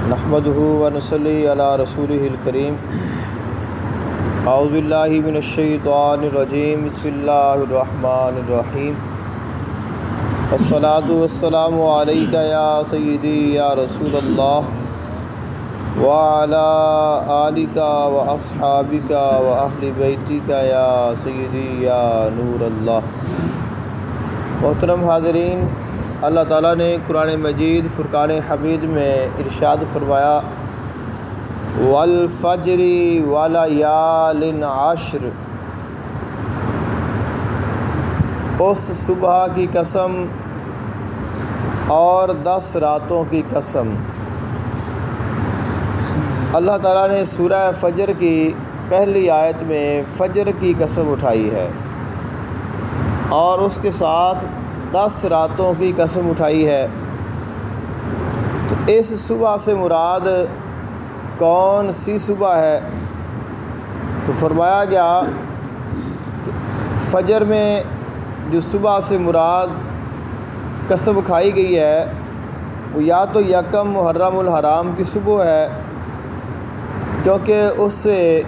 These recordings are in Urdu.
نحمدہ ونصلی علی رسولہ الکریم۔ اعوذ باللہ من الشیطان الرجیم، بسم اللہ الرحمن الرحیم۔ الصلاۃ والسلام علیک یا سیدی یا رسول اللہ وعلی آلک واصحابک واہل بیتک یا سیدی یا نور اللہ۔ محترم حاضرین، اللہ تعالیٰ نے قرآن مجید فرقان حمید میں ارشاد فرمایا، والفجر ولیال عشر، اس صبح کی قسم اور 10 راتوں کی قسم۔ اللہ تعالیٰ نے سورہ فجر کی پہلی آیت میں فجر کی قسم اٹھائی ہے اور اس کے ساتھ 10 راتوں کی قسم اٹھائی ہے۔ تو اس صبح سے مراد کون سی صبح ہے؟ تو فرمایا گیا کہ فجر میں جو صبح سے مراد قسم کھائی گئی ہے وہ یا تو یکم محرم الحرام کی صبح ہے، کیونکہ اس سے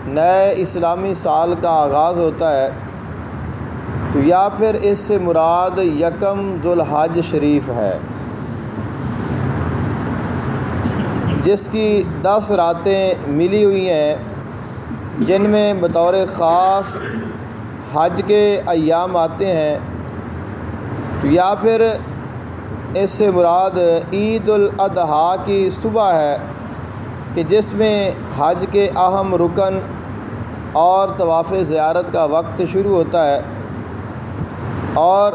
نئے اسلامی سال کا آغاز ہوتا ہے، تو یا پھر اس سے مراد یکم ذوالحج شریف ہے، جس کی 10 راتیں ملی ہوئی ہیں، جن میں بطور خاص حج کے ایام آتے ہیں۔ تو یا پھر اس سے مراد عید الاضحیٰ کی صبح ہے کہ جس میں حج کے اہم رکن اور طواف زیارت کا وقت شروع ہوتا ہے، اور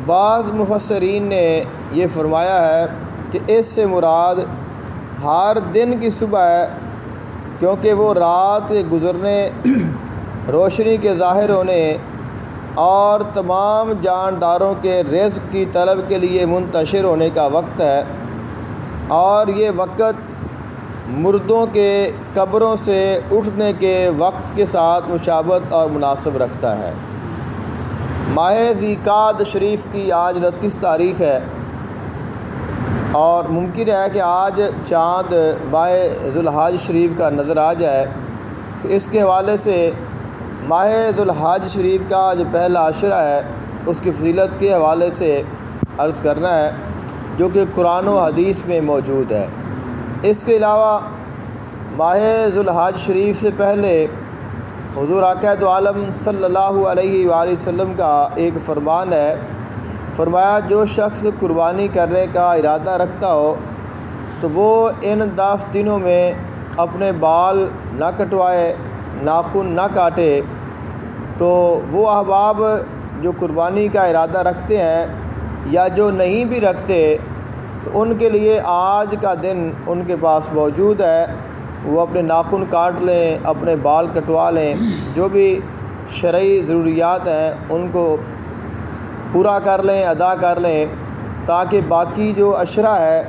بعض مفسرین نے یہ فرمایا ہے کہ اس سے مراد ہر دن کی صبح ہے، کیونکہ وہ رات کے گزرنے، روشنی کے ظاہر ہونے اور تمام جانداروں کے رزق کی طلب کے لیے منتشر ہونے کا وقت ہے، اور یہ وقت مردوں کے قبروں سے اٹھنے کے وقت کے ساتھ مشابہت اور مناسب رکھتا ہے۔ ماہ ذی-القعدہ شریف کی آج 29 تاریخ ہے، اور ممکن ہے کہ آج چاند ماہ ذوالحج شریف کا نظر آ جائے، تو اس کے حوالے سے ماہ ذوالحج شریف کا جو پہلا عشرہ ہے اس کی فضیلت کے حوالے سے عرض کرنا ہے، جو کہ قرآن و حدیث میں موجود ہے۔ اس کے علاوہ ماہ ذوالحج شریف سے پہلے حضور آقا دو عالم صلی اللہ علیہ وآلہ وسلم کا ایک فرمان ہے، فرمایا جو شخص قربانی کرنے کا ارادہ رکھتا ہو تو وہ ان 10 دنوں میں اپنے بال نہ کٹوائے، ناخن نہ کاٹے۔ تو وہ احباب جو قربانی کا ارادہ رکھتے ہیں یا جو نہیں بھی رکھتے، تو ان کے لیے آج کا دن ان کے پاس موجود ہے، وہ اپنے ناخن کاٹ لیں، اپنے بال کٹوا لیں، جو بھی شرعی ضروریات ہیں ان کو پورا کر لیں، ادا کر لیں، تاکہ باقی جو عشرہ ہے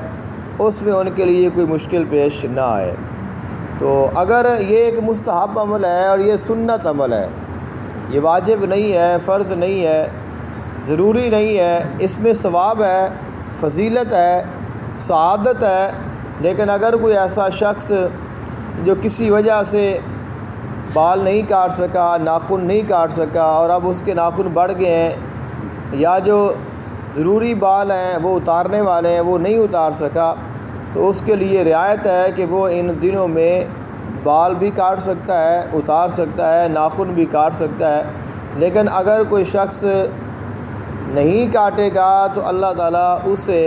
اس میں ان کے لیے کوئی مشکل پیش نہ آئے۔ تو اگر یہ ایک مستحب عمل ہے اور یہ سنت عمل ہے، یہ واجب نہیں ہے، فرض نہیں ہے، ضروری نہیں ہے، اس میں ثواب ہے، فضیلت ہے، سعادت ہے، لیکن اگر کوئی ایسا شخص جو کسی وجہ سے بال نہیں کاٹ سکا، ناخن نہیں کاٹ سکا، اور اب اس کے ناخن بڑھ گئے ہیں، یا جو ضروری بال ہیں وہ اتارنے والے ہیں وہ نہیں اتار سکا، تو اس کے لیے رعایت ہے کہ وہ ان دنوں میں بال بھی کاٹ سکتا ہے، اتار سکتا ہے، ناخن بھی کاٹ سکتا ہے۔ لیکن اگر کوئی شخص نہیں کاٹے گا تو اللہ تعالیٰ اسے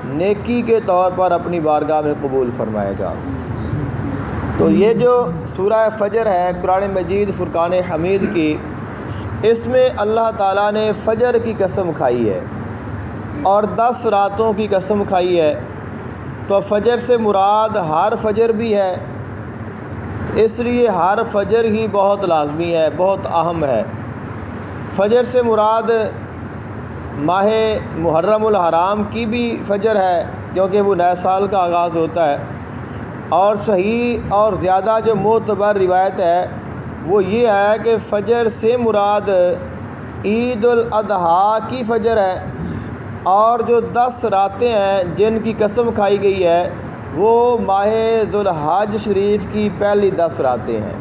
نیکی کے طور پر اپنی بارگاہ میں قبول فرمائے گا۔ تو یہ جو سورہ فجر ہے قرآن مجید فرقان حمید کی، اس میں اللہ تعالیٰ نے فجر کی قسم کھائی ہے اور 10 راتوں کی قسم کھائی ہے۔ تو فجر سے مراد ہر فجر بھی ہے، اس لیے ہر فجر ہی بہت لازمی ہے، بہت اہم ہے۔ فجر سے مراد ماہ محرم الحرام کی بھی فجر ہے، کیونکہ وہ نئے سال کا آغاز ہوتا ہے، اور صحیح اور زیادہ جو معتبر روایت ہے وہ یہ ہے کہ فجر سے مراد عید الاضحیٰ کی فجر ہے، اور جو 10 راتیں ہیں جن کی قسم کھائی گئی ہے وہ ماہ ذوالحج شریف کی پہلی 10 راتیں ہیں۔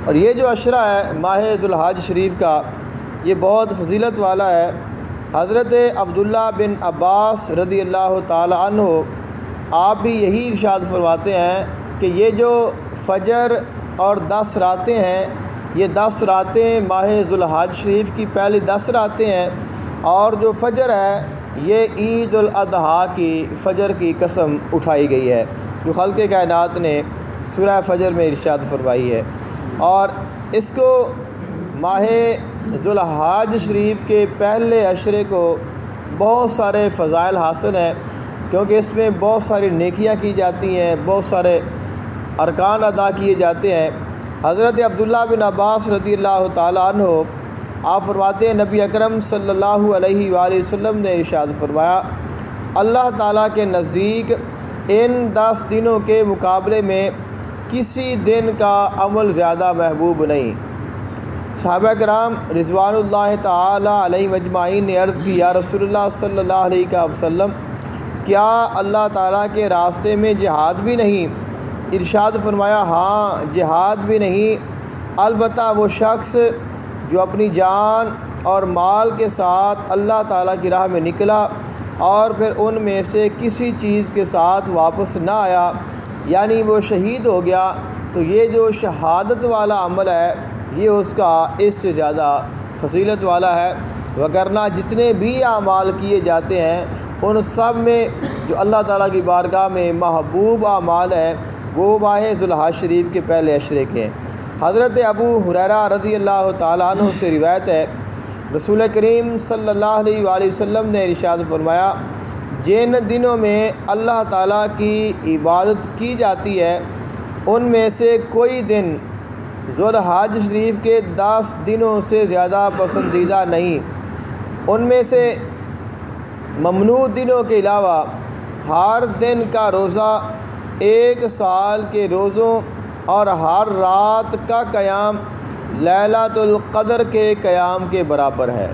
اور یہ جو عشرہ ہے ماہ ذوالحج شریف کا یہ بہت فضیلت والا ہے۔ حضرت عبداللہ بن عباس رضی اللہ تعالی عنہ آپ بھی یہی ارشاد فرماتے ہیں کہ یہ جو فجر اور 10 راتیں ہیں یہ 10 راتیں ماہ ذوالحج شریف کی پہلی 10 راتیں ہیں، اور جو فجر ہے یہ عید الاضحیٰ کی فجر کی قسم اٹھائی گئی ہے جو خالق کائنات نے سورہ فجر میں ارشاد فرمائی ہے۔ اور اس کو ماہ ذوالحج شریف کے پہلے عشرے کو بہت سارے فضائل حاصل ہیں، کیونکہ اس میں بہت ساری نیکیاں کی جاتی ہیں، بہت سارے ارکان ادا کیے جاتے ہیں۔ حضرت عبداللہ بن عباس رضی اللہ تعالی عنہ آپ فرماتے ہیں نبی اکرم صلی اللہ علیہ وآلہ وسلم نے ارشاد فرمایا اللہ تعالیٰ کے نزدیک ان 10 دنوں کے مقابلے میں کسی دن کا عمل زیادہ محبوب نہیں۔ صحابہ کرام رضوان اللہ تعالی علیہ مجمعین نے عرض کی یا رسول اللہ صلی اللہ علیہ وسلم کیا اللہ تعالیٰ کے راستے میں جہاد بھی نہیں؟ ارشاد فرمایا ہاں جہاد بھی نہیں، البتہ وہ شخص جو اپنی جان اور مال کے ساتھ اللہ تعالیٰ کی راہ میں نکلا اور پھر ان میں سے کسی چیز کے ساتھ واپس نہ آیا، یعنی وہ شہید ہو گیا، تو یہ جو شہادت والا عمل ہے یہ اس کا اس سے زیادہ فضیلت والا ہے۔ وگرنہ جتنے بھی اعمال کیے جاتے ہیں ان سب میں جو اللہ تعالیٰ کی بارگاہ میں محبوب اعمال ہیں وہ ماہ ذوالحج شریف کے پہلے عشرے کے ہیں۔ حضرت ابو ہریرہ رضی اللہ تعالیٰ عنہ سے روایت ہے رسول کریم صلی اللہ علیہ وآلہ وسلم نے ارشاد فرمایا جن دنوں میں اللہ تعالیٰ کی عبادت کی جاتی ہے ان میں سے کوئی دن ذوالحج شریف کے 10 دنوں سے زیادہ پسندیدہ نہیں۔ ان میں سے ممنوع دنوں کے علاوہ ہر دن کا روزہ 1 سال کے روزوں اور ہر رات کا قیام لیلۃ القدر کے قیام کے برابر ہے۔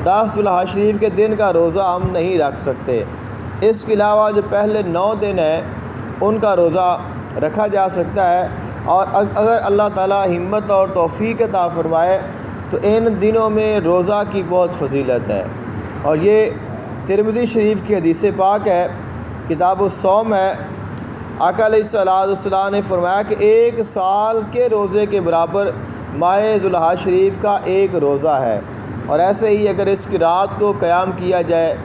10 ذوالحج شریف کے دن کا روزہ ہم نہیں رکھ سکتے، اس کے علاوہ جو پہلے 9 دن ہیں ان کا روزہ رکھا جا سکتا ہے، اور اگر اللہ تعالیٰ ہمت اور توفیق عطا فرمائے تو ان دنوں میں روزہ کی بہت فضیلت ہے۔ اور یہ ترمذی شریف کی حدیث پاک ہے، کتاب الصوم ہے۔ آقا علیہ الصلوۃ والسلام نے فرمایا کہ 1 سال کے روزے کے برابر ماہ ذوالحج شریف کا ایک روزہ ہے۔ اور ایسے ہی اگر اس کی رات کو قیام کیا جائے،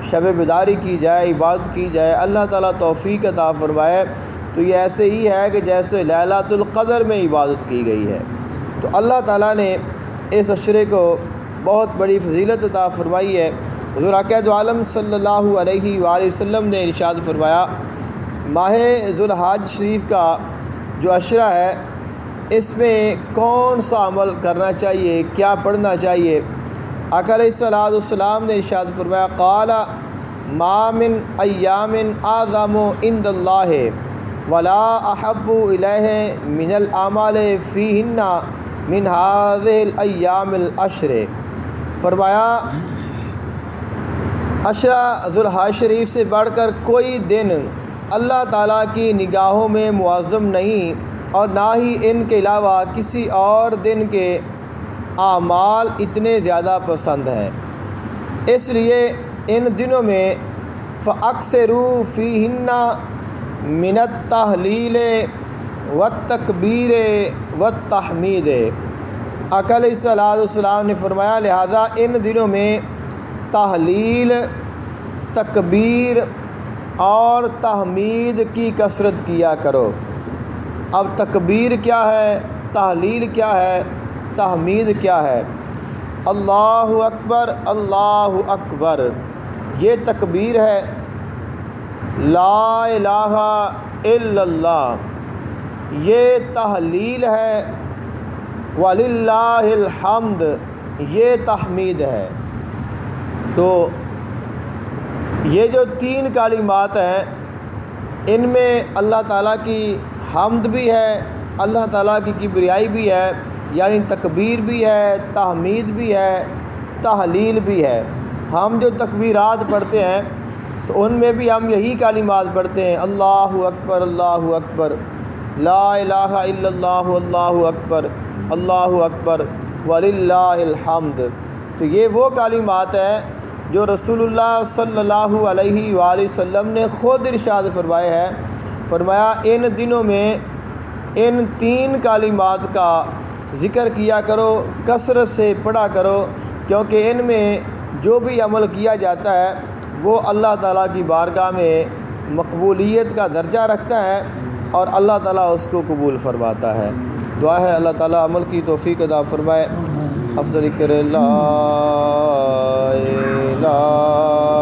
شب بیداری کی جائے، عبادت کی جائے، اللہ تعالیٰ توفیق عطا فرمائے تو یہ ایسے ہی ہے کہ جیسے لیلۃ القدر میں عبادت کی گئی ہے۔ تو اللہ تعالیٰ نے اس عشرے کو بہت بڑی فضیلت عطا فرمائی ہے۔ حضور اقدس عالم صلی اللہ علیہ وآلہ وسلم نے ارشاد فرمایا ماہ ذوالحج شریف کا جو عشرہ ہے اس میں کون سا عمل کرنا چاہیے، کیا پڑھنا چاہیے؟ آقا علیہ الصلوۃ والسلام نے ارشاد فرمایا قال ما من ایام اعظم عند اللہ ولا احب الیہ من الاعمال فیہن من هذه الایام العشر۔ فرمایا عشرہ ذوالحج شریف سے بڑھ کر کوئی دن اللہ تعالیٰ کی نگاہوں میں معظم نہیں، اور نہ ہی ان کے علاوہ کسی اور دن کے اعمال اتنے زیادہ پسند ہیں، اس لیے ان دنوں میں فَأَكْثِرُوا فِيهِنَّ مِنَ التَّهْلِيلِ وَالتَّكْبِيرِ وَالتَّحْمِيدِ۔ آقا علیہ الصلوۃ والسلام نے فرمایا لہٰذا ان دنوں میں تحلیل، تکبیر اور تحمید کی کثرت کیا کرو۔ اب تکبیر کیا ہے، تحلیل کیا ہے، تحمید کیا ہے؟ اللہ اکبر اللہ اکبر یہ تکبیر ہے، لا الہ الا اللہ یہ تحلیل ہے، وَلِلَّهِ الْحَمْدُ یہ تحمید ہے۔ تو یہ جو 3 کلمات ہیں ان میں اللہ تعالیٰ کی حمد بھی ہے، اللہ تعالیٰ کی کبریائی بھی ہے، یعنی تکبیر بھی ہے، تحمید بھی ہے، تحلیل بھی ہے۔ ہم جو تکبیرات پڑھتے ہیں تو ان میں بھی ہم یہی کلمات پڑھتے ہیں، اللہ اکبر لا الہ الا اللہ، اللہ اکبر وللہ الحمد۔ تو یہ وہ کلمات ہیں جو رسول اللہ صلی اللہ علیہ وآلہ وسلم نے خود ارشاد فرمائے ہیں۔ فرمایا ان دنوں میں ان 3 کلمات کا ذکر کیا کرو، کثرت سے پڑھا کرو، کیونکہ ان میں جو بھی عمل کیا جاتا ہے وہ اللہ تعالیٰ کی بارگاہ میں مقبولیت کا درجہ رکھتا ہے اور اللہ تعالیٰ اس کو قبول فرماتا ہے۔ دعا ہے اللہ تعالیٰ عمل کی توفیق عطا فرمائے۔ افضل ذکر لا الہ